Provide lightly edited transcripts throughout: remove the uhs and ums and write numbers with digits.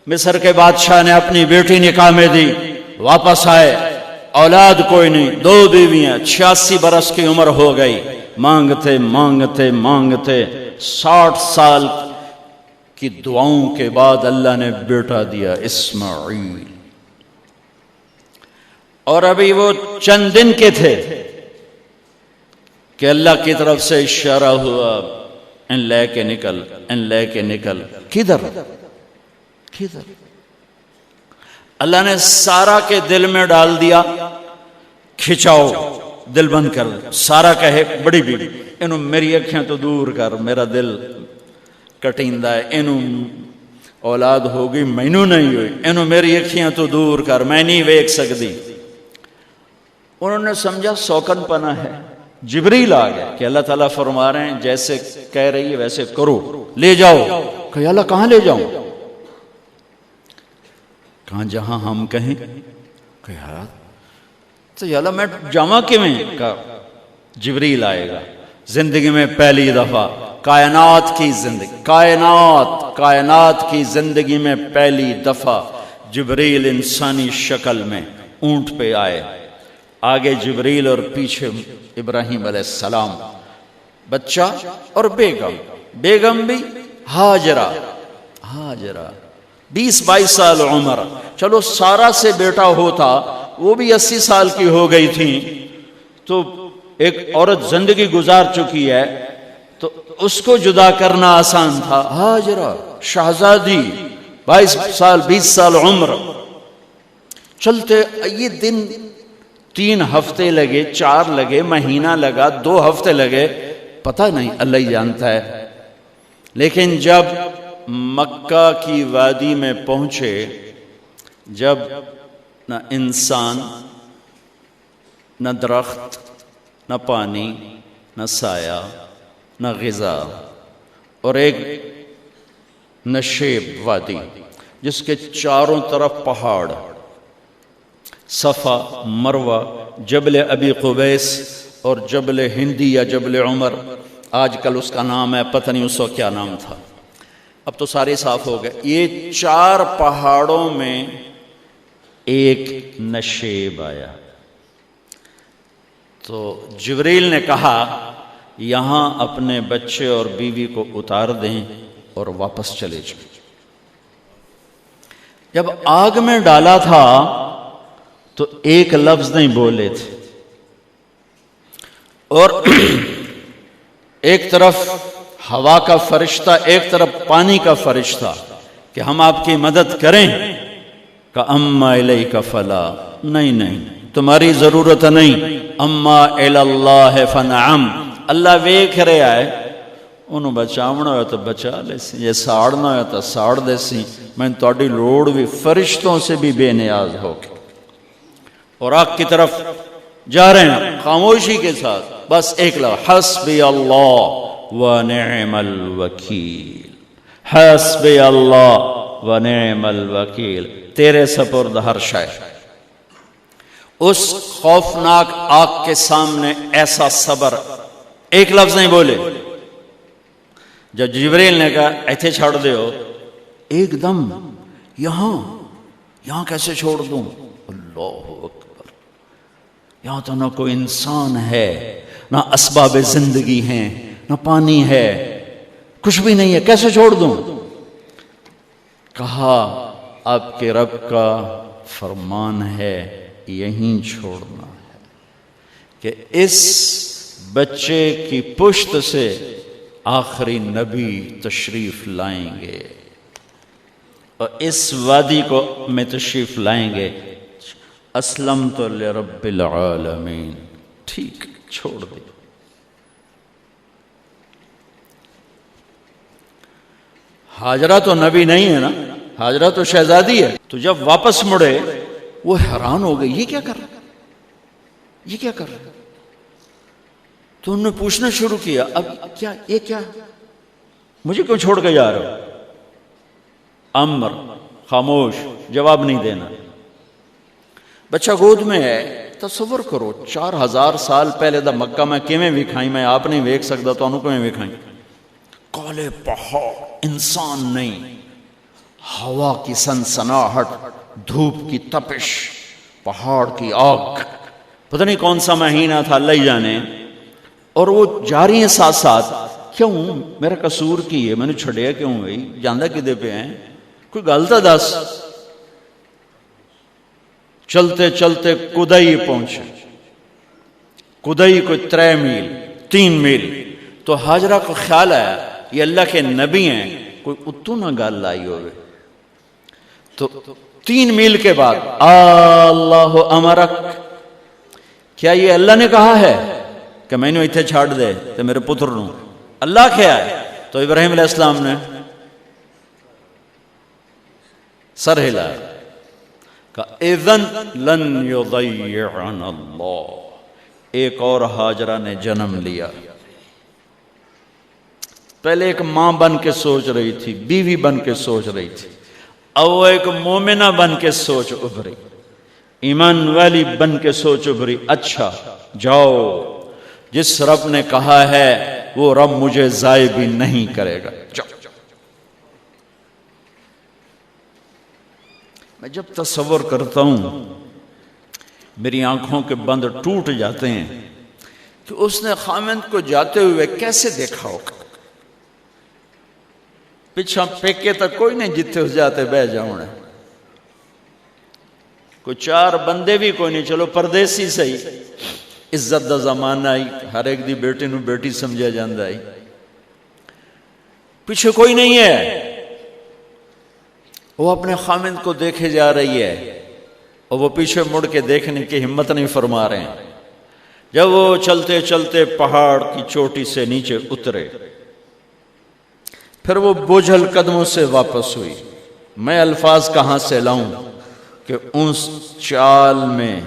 مصر کے بادشاہ نے اپنی بیٹی نکاح میں دی، واپس آئے، اولاد کوئی نہیں، 2 بیویاں، 86 برس کی عمر ہو گئی، مانگتے مانگتے مانگتے 60 سال کی دعاؤں کے بعد اللہ نے بیٹا دیا، اسماعیل۔ اور ابھی وہ چند دن کے تھے کہ اللہ کی طرف سے اشارہ ہوا، ان لے کے نکل، ان لے کے نکل۔ کدھر؟ اللہ نے سارا کے دل میں ڈال دیا، کھچاؤ، دل بند کر۔ سارا کہے بڑی بیوی، انہوں میری اکھیاں تو دور کر، میرا دل کٹیندہ ہے، انہوں اولاد ہوگی مینوں نہیں ہوئی، انہوں میری اکھیاں تو دور کر، میں نہیں ویکھ سکتی۔ انہوں نے سمجھا سوکن پنا ہے۔ جبریل آ گیا کہ اللہ تعالیٰ فرما رہے ہیں جیسے کہہ رہی ہے ویسے کرو، لے جاؤ۔ کہ اللہ کہاں لے جاؤں؟ کہاں جہاں ہم کہیں۔ کہ یار تو یا اللہ میں جاواں کیویں؟ کہا جبریل آئے گا زندگی میں پہلی دفعہ، کائنات کی زندگی میں پہلی دفعہ جبریل انسانی شکل میں اونٹ پہ آئے، آگے جبریل اور پیچھے ابراہیم علیہ السلام، بچہ اور بیگم بھی ہاجرہ 20-22 سال عمر۔ چلو سارا سے بیٹا ہوتا، وہ بھی 80 سال کی ہو گئی تھی، تو ایک عورت زندگی گزار چکی ہے تو اس کو جدا کرنا آسان تھا۔ ہاجرہ شہزادی 22 سال 20 سال عمر، چلتے یہ دن 3 ہفتے لگے، 4 لگے، مہینہ لگا، 2 ہفتے لگے، پتہ نہیں، اللہ ہی جانتا ہے۔ لیکن جب مکہ کی وادی میں پہنچے، جب نہ انسان، نہ درخت، نہ پانی، نہ سایہ، نہ غذا، اور ایک نشیب وادی جس کے چاروں طرف پہاڑ، صفا، مروہ، جبل ابی قبیس اور جبل ہندی یا جبل عمر، آج کل اس کا نام ہے، پتہ نہیں اس وقت کیا نام تھا، اب تو سارے صاف ہو گئے۔ یہ 4 پہاڑوں میں ایک نشیب آیا، تو جبریل نے کہا یہاں اپنے بچے اور بیوی کو اتار دیں اور واپس چلے جائیں۔ جب آگ میں ڈالا تھا تو ایک لفظ نہیں بولے تھے، اور ایک طرف ہوا کا فرشتہ، ایک طرف پانی کا فرشتہ کہ ہم آپ کی مدد کریں، کہ اما الیک فلا، نہیں تمہاری ضرورت نہیں، اما الی اللہ فنعم، اللہ ویکھ رہا ہے، انہوں بچاونا ہویا تو بچا لے سی، یہ ساڑنا ہویا تو ساڑ دے سی، میں تہاڈی لوڑ بھی فرشتوں سے بھی بے نیاز ہو کے۔ اور آگ کی طرف جا رہے ہیں خاموشی کے ساتھ، بس ایک لفظ، حسبی اللہ ونعم الوکیل، حسبی اللہ ونعم الوکیل، تیرے سپرد ہر شے۔ اس خوفناک آگ کے سامنے ایسا صبر، ایک لفظ نہیں بولے۔ جب جبریل نے کہا ایتھے چھوڑ دے ہو، ایک دم یہاں کیسے چھوڑ دوں؟ اللہ اکبر، یہاں تو نہ کوئی انسان ہے، نہ اسباب زندگی ہیں، نہ پانی ہے، کچھ بھی نہیں ہے، کیسے چھوڑ دوں؟ کہا آپ کے رب کا فرمان ہے یہیں چھوڑنا ہے، کہ اس بچے کی پشت سے آخری نبی تشریف لائیں گے اور اس وادی کو میں تشریف لائیں گے۔ اسلمت لرب العالمین، ٹھیک چھوڑ دے۔ ہاجرہ تو نبی نہیں ہے نا، ہاجرہ تو شہزادی ہے۔ تو جب واپس مڑے وہ حیران ہو گئی، یہ کیا کر رہا ہے، یہ کیا کر رہا ہے؟ تو انہوں نے پوچھنا شروع کیا، اب کیا یہ کیا، مجھے کیوں چھوڑ کے جا رہا ہو؟ امر، خاموش، جواب نہیں دینا۔ بچہ گود میں ہے، تصور کرو 4000 سال پہلے دا مکہ میں کیویں وکھائی، میں آپ نہیں ویکھ سکدا تو انہوں کیویں وکھائی؟ کالے پہاڑ، انسان نہیں، ہوا کی سنسناہٹ، دھوپ کی تپش، پہاڑ کی آگ، پتہ نہیں کون سا مہینہ تھا اللہ ہی جانے، اور وہ جاری ہیں ساتھ ساتھ. کیوں میرا قصور کی ہے، میں نے چھڑیا کیوں بھائی، جاندہ کدے پہ ہیں، کوئی گل تو دس. چلتے چلتے کدئی پہنچے. کدئی کوئی 3 میل 3 میل. تو ہاجرہ کو خیال آیا یہ اللہ کے نبی ہیں، کوئی اتو نہ گل لائی ہوئے. تو 3 میل کے بعد اللہ امرک، کیا یہ اللہ نے کہا ہے کہ میں نے اتنے چھاڑ دے تو میرے پتر نو؟ اللہ کیا ہے؟ تو ابراہیم علیہ السلام نے سر ہلا کہ اذن لن یضیعنا اللہ. ایک اور ہاجرہ نے جنم لیا. پہلے ایک ماں بن کے سوچ رہی تھی، بیوی بن کے سوچ رہی تھی، اب وہ ایک مومنہ بن کے سوچ ابھری، ایمان والی بن کے سوچ ابھری. اچھا جاؤ، جس رب نے کہا ہے وہ رب مجھے ضائع بھی نہیں کرے گا. جاؤ. میں جب تصور کرتا ہوں میری آنکھوں کے بند ٹوٹ جاتے ہیں کہ اس نے خامند کو جاتے ہوئے کیسے دیکھا ہوگا. پچھا پیکے تک کوئی نہیں جتنے اس جاتے بہ جاؤں، کوئی 4 بندے بھی کوئی نہیں، چلو پردیسی صحیح، عزت دا زمانہ آئی، ہر ایک دی بیٹی نو بیٹی سمجھا جاندہ آئی، پیچھے کوئی نہیں ہے. وہ اپنے خامند کو دیکھے جا رہی ہے اور وہ پیچھے مڑ کے دیکھنے کی ہمت نہیں فرما رہے ہیں. جب وہ چلتے چلتے پہاڑ کی چوٹی سے نیچے اترے، پھر وہ بوجھل قدموں سے واپس ہوئی. میں الفاظ کہاں سے لاؤں کہ اس چال میں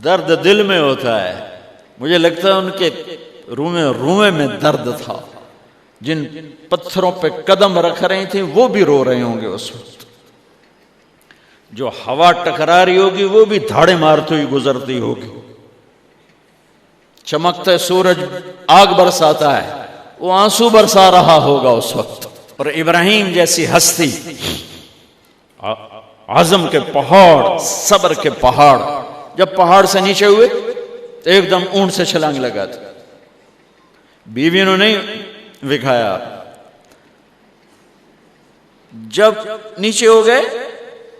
درد دل میں ہوتا ہے. مجھے لگتا ہے ان کے رومے میں درد تھا. جن پتھروں پہ قدم رکھ رہی تھیں وہ بھی رو رہے ہوں گے اس وقت. جو ہوا ٹکرا رہی ہوگی وہ بھی دھاڑے مارتی ہوئی گزرتی ہوگی. چمکتے سورج آگ برساتا ہے، وہ آنسو برسا رہا ہوگا اس وقت. اور ابراہیم جیسی ہستی، عزم کے پہاڑ، صبر کے پہاڑ، جب پہاڑ سے نیچے ہوئے تو ایک دم اونٹ سے چھلانگ لگا تھا. بیوی نے نہیں دکھایا. جب نیچے ہو گئے،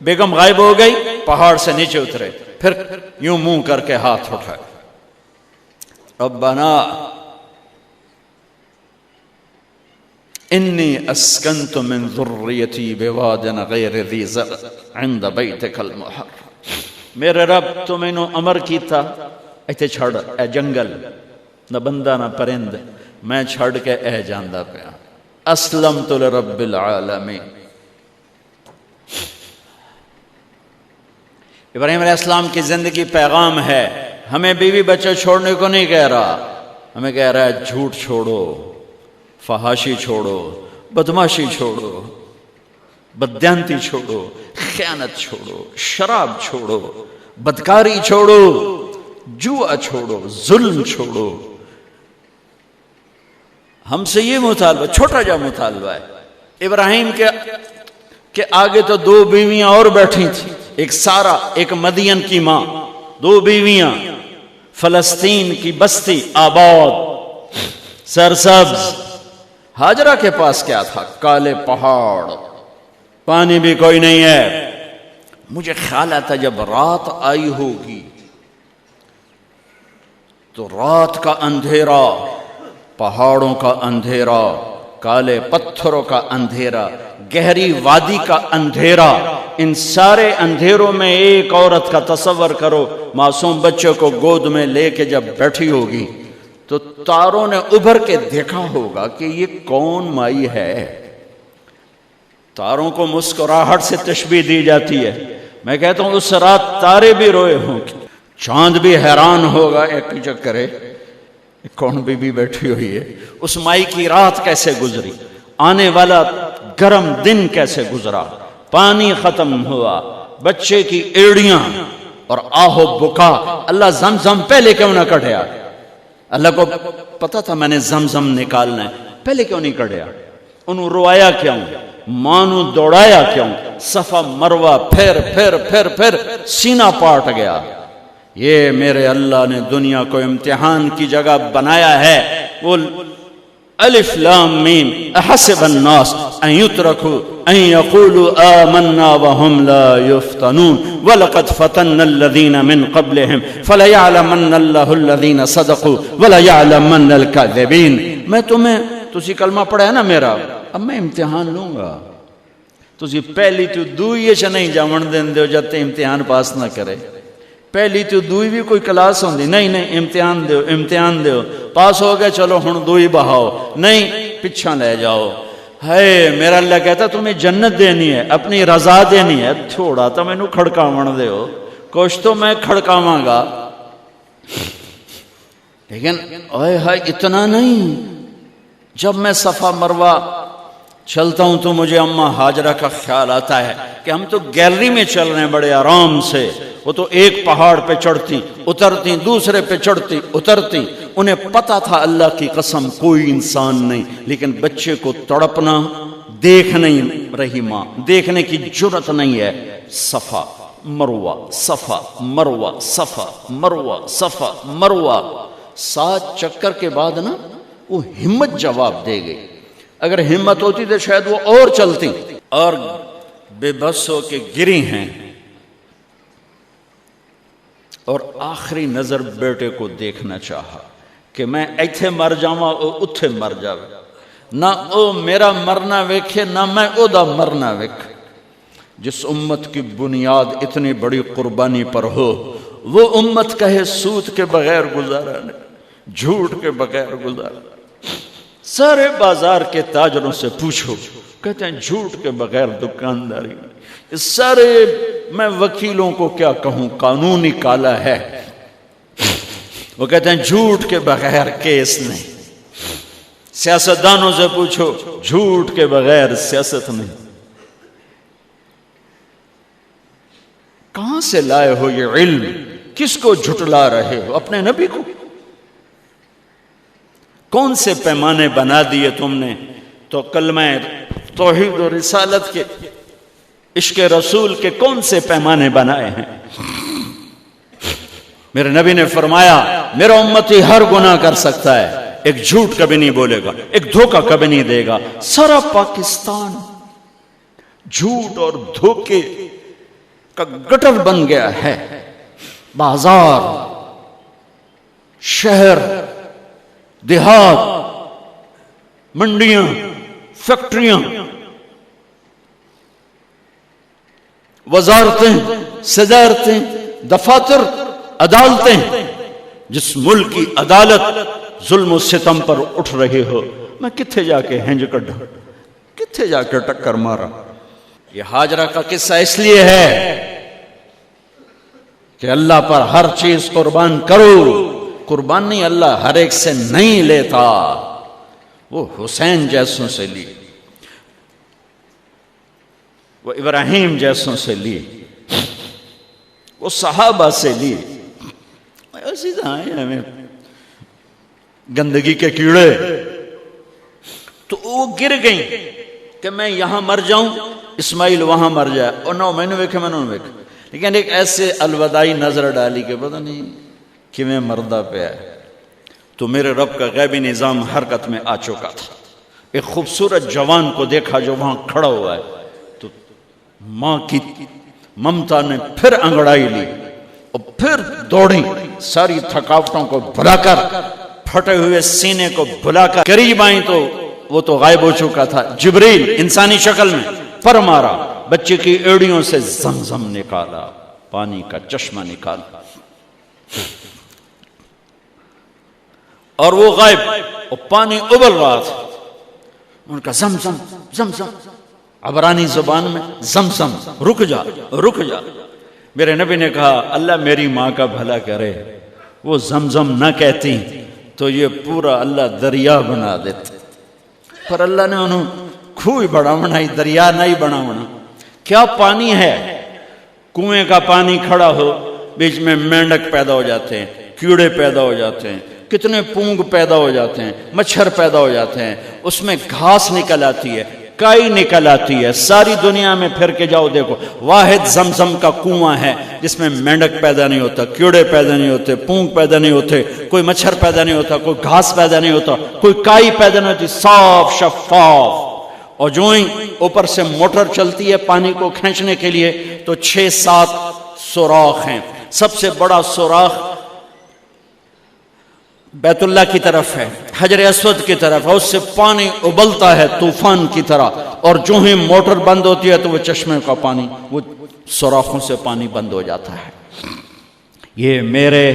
بیگم غائب ہو گئی، پہاڑ سے نیچے اترے، پھر یوں منہ کر کے ہاتھ اٹھائے، ربنا انی اسکنت من ذریتی بواد غیر ذی زرع عند بیتک المحرم. میرے رب تو میں نے امر کیتا ایتھے چھڑ، اے جنگل، نہ بندہ نہ پرند، میں چھڑ کے اے جاندہ پیا. اسلمت لرب العالمین. ابراہیم علیہ السلام کی زندگی پیغام ہے. ہمیں بیوی بچے چھوڑنے کو نہیں کہہ رہا، ہمیں کہہ رہا ہے جھوٹ چھوڑو، فحاشی چھوڑو، بدماشی چھوڑو، بددیانتی چھوڑو، خیانت چھوڑو، شراب چھوڑو، بدکاری چھوڑو، جوا چھوڑو، ظلم چھوڑو. ہم سے یہ مطالبہ، چھوٹا جا مطالبہ ہے. ابراہیم کے آگے تو 2 بیویاں اور بیٹھی تھیں، ایک سارا، ایک مدین کی ماں، 2 بیویاں. فلسطین کی بستی آباد، سرسبز. ہاجرہ کے پاس کیا تھا؟ کالے پہاڑ، پانی بھی کوئی نہیں ہے. مجھے خیال آتا جب رات آئی ہوگی تو رات کا اندھیرا، پہاڑوں کا اندھیرا، کالے پتھروں کا اندھیرا، گہری وادی کا اندھیرا، ان سارے اندھیروں میں ایک عورت کا تصور کرو، معصوم بچے کو گود میں لے کے جب بیٹھی ہوگی تو تاروں نے ابھر کے دیکھا ہوگا کہ یہ کون مائی ہے. تاروں کو مسکراہٹ سے تشبیہ دی جاتی ہے. میں کہتا ہوں اس رات تارے بھی روئے ہوں گے، چاند بھی حیران ہوگا، ایک چکرے کون بی بی بیٹھی ہوئی ہے. اس مائی کی رات کیسے گزری، آنے والا گرم دن کیسے گزرا، پانی ختم ہوا، بچے کی ایڑیاں اور آہو بکا. اللہ زمزم پہلے کیوں نہ کٹیا؟ اللہ کو پتا تھا میں نے زمزم نکالنا ہے. پہلے کیوں نہیں کڑیا؟ انہوں روایا کیوں؟ مانو دوڑایا کیوں؟ صفا مروہ پھر پھر پھر پھر سینہ پاٹ گیا۔ یہ میرے اللہ نے دنیا کو امتحان کی جگہ بنایا ہے۔ وہ الف لام میم احسب الناس ان يتركوا ان يقولوا آمنا وهم لا يفتنون ولقد فتنا الذين من قبلهم فليعلمن الله الذين صدقوا وليعلمن الكاذبين۔ میں تمہیں تسی کلمہ پڑھا ہے نا میرا، اب میں امتحان لوں گا۔ تسی پہلی تو دوئی چ نہیں جاون دین دیو جب تے امتحان پاس نہ کرے۔ پہلی تو دوئی بھی کوئی کلاس ہوندی نہیں، نہیں امتحان دیو امتحان دیو، پاس ہو گئے چلو ہن دوئی بہاؤ، نہیں پچھا لے جاؤ۔ ہے میرا اللہ کہتا تمہیں جنت دینی ہے، اپنی رضا دینی ہے، تھوڑا تو میں نو کھڑکاون دیو، کچھ تو میں کھڑکاواں گا، لیکن اوئے ہائے اتنا نہیں۔ جب میں صفا مروہ چلتا ہوں تو مجھے اماں ہاجرہ کا خیال آتا ہے کہ ہم تو گیلری میں چل رہے ہیں بڑے آرام سے، وہ تو ایک پہاڑ پہ چڑھتی اترتی، دوسرے پہ چڑھتی اترتی، انہیں پتا تھا اللہ کی قسم کوئی انسان نہیں، لیکن بچے کو تڑپنا دیکھ نہیں رہی ماں، دیکھنے کی جرت نہیں ہے۔ صفا مروہ صفا مروہ صفا مروہ صفا مروہ، 7 چکر کے بعد نا وہ ہمت جواب دے گئی۔ اگر ہمت ہوتی تو شاید وہ اور چلتی، اور بے بس ہو کے گری ہیں، اور آخری نظر بیٹے کو دیکھنا چاہا کہ میں ایتھے مر جاواں او اتھے مر جاوے، نہ او میرا مرنا ویکھے نہ میں او دا مرنا ویکھ۔ جس امت کی بنیاد اتنی بڑی قربانی پر ہو، وہ امت کہے سود کے بغیر گزارا نہیں، جھوٹ کے بغیر گزارا۔ سارے بازار کے تاجروں سے پوچھو، کہتے ہیں جھوٹ کے بغیر دکانداری نہیں۔ اس سارے میں وکیلوں کو کیا کہوں، قانونی کالا ہے، وہ کہتے ہیں جھوٹ کے بغیر کیس نہیں۔ سیاستدانوں سے پوچھو، جھوٹ کے بغیر سیاست نہیں۔ کہاں سے لائے ہو یہ علم؟ کس کو جھٹلا رہے ہو؟ اپنے نبی کو؟ کون سے پیمانے بنا دیے تم نے؟ تو کلمہ توحید و رسالت کے، عشق رسول کے کون سے پیمانے بنائے ہیں؟ میرے نبی نے فرمایا میرا امتی ہر گناہ کر سکتا ہے، ایک جھوٹ کبھی نہیں بولے گا، ایک دھوکہ کبھی نہیں دے گا۔ سارا پاکستان جھوٹ اور دھوکے کا گٹر بن گیا ہے۔ بازار، شہر، دیہات، منڈیاں، فیکٹریاں، وزارتیں، صدارتیں، دفاتر، عدالتیں، جس ملک کی عدالت ظلم و ستم پر اٹھ رہے ہو، میں کتھے جا کے ہنج کڈھا، کتھے جا کے ٹکر مارا۔ یہ ہاجرہ کا قصہ اس لیے ہے کہ اللہ پر ہر چیز قربان کرو۔ قربان نہیں، اللہ ہر ایک سے نہیں لیتا، وہ حسین جیسوں سے لی، وہ ابراہیم جیسوں سے لی، وہ صحابہ سے لی۔ ایسی طرح ہمیں گندگی کے کیڑے، تو وہ گر گئیں کہ میں یہاں مر جاؤں، اسماعیل وہاں مر جائے، اور نہ میں نے ویکھے میں نے ویکھے، لیکن ایک ایسے الوداعی نظر ڈالی کہ پتہ نہیں کہ میں مردہ پہ ہے۔ تو میرے رب کا غیبی نظام حرکت میں آ چکا تھا۔ ایک خوبصورت جوان کو دیکھا جو وہاں کھڑا ہوا ہے، تو ماں کی ممتا نے پھر انگڑائی لی اور پھر دوڑی، ساری تھکاوٹوں کو بھلا کر، پھٹے ہوئے سینے کو بھلا کر قریب آئیں تو وہ تو غائب ہو چکا تھا۔ جبریل انسانی شکل میں پر مارا، بچے کی ایڑیوں سے زمزم نکالا، پانی کا چشمہ نکالا، اور وہ غائب، اور پانی ابل رہا تھا۔ ان کا زمزم زمزم، عبرانی زبان میں زمزم، رک جا رک جا۔ میرے نبی نے کہا اللہ میری ماں کا بھلا کرے، وہ زمزم نہ کہتی تو یہ پورا اللہ دریا بنا دیتے، پر اللہ نے انہوں کھوئی بڑھاونا ہی، دریا نہیں بڑھاونا۔ کیا پانی ہے؟ کنویں کا پانی کھڑا ہو، بیچ میں مینڈک پیدا ہو جاتے ہیں، کیڑے پیدا ہو جاتے ہیں، کتنے پونگ پیدا ہو جاتے ہیں، مچھر پیدا ہو جاتے ہیں، اس میں گھاس نکل آتی ہے، کائی نکل آتی ہے، ساری دنیا میں پھر کے جاؤ دیکھو، واحد زمزم کا کنواں ہے جس میں مینڈک پیدا نہیں ہوتا، کیڑے پیدا نہیں ہوتے، پونگ پیدا نہیں ہوتے، کوئی مچھر پیدا نہیں ہوتا، کوئی گھاس پیدا نہیں ہوتا، کوئی کائی پیدا نہیں ہوتی، صاف شفاف. اور جو ہی اوپر سے موٹر چلتی ہے پانی کو کھینچنے کے لیے تو 6-7 سوراخ ہیں. سب سے بڑا سوراخ بیت اللہ کی طرف ہے، حجر اسود کی طرف ہے، اس سے پانی ابلتا ہے طوفان کی طرح، اور جو ہی موٹر بند ہوتی ہے تو وہ چشمے کا پانی، وہ سوراخوں سے پانی بند ہو جاتا ہے. یہ میرے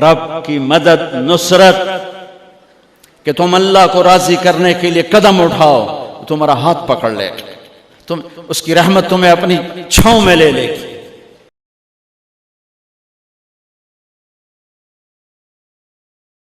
رب کی مدد، نصرت، کہ تم اللہ کو راضی کرنے کے لیے قدم اٹھاؤ، تمہارا ہاتھ پکڑ لے، تم اس کی رحمت تمہیں اپنی چھاؤں میں لے لے گی.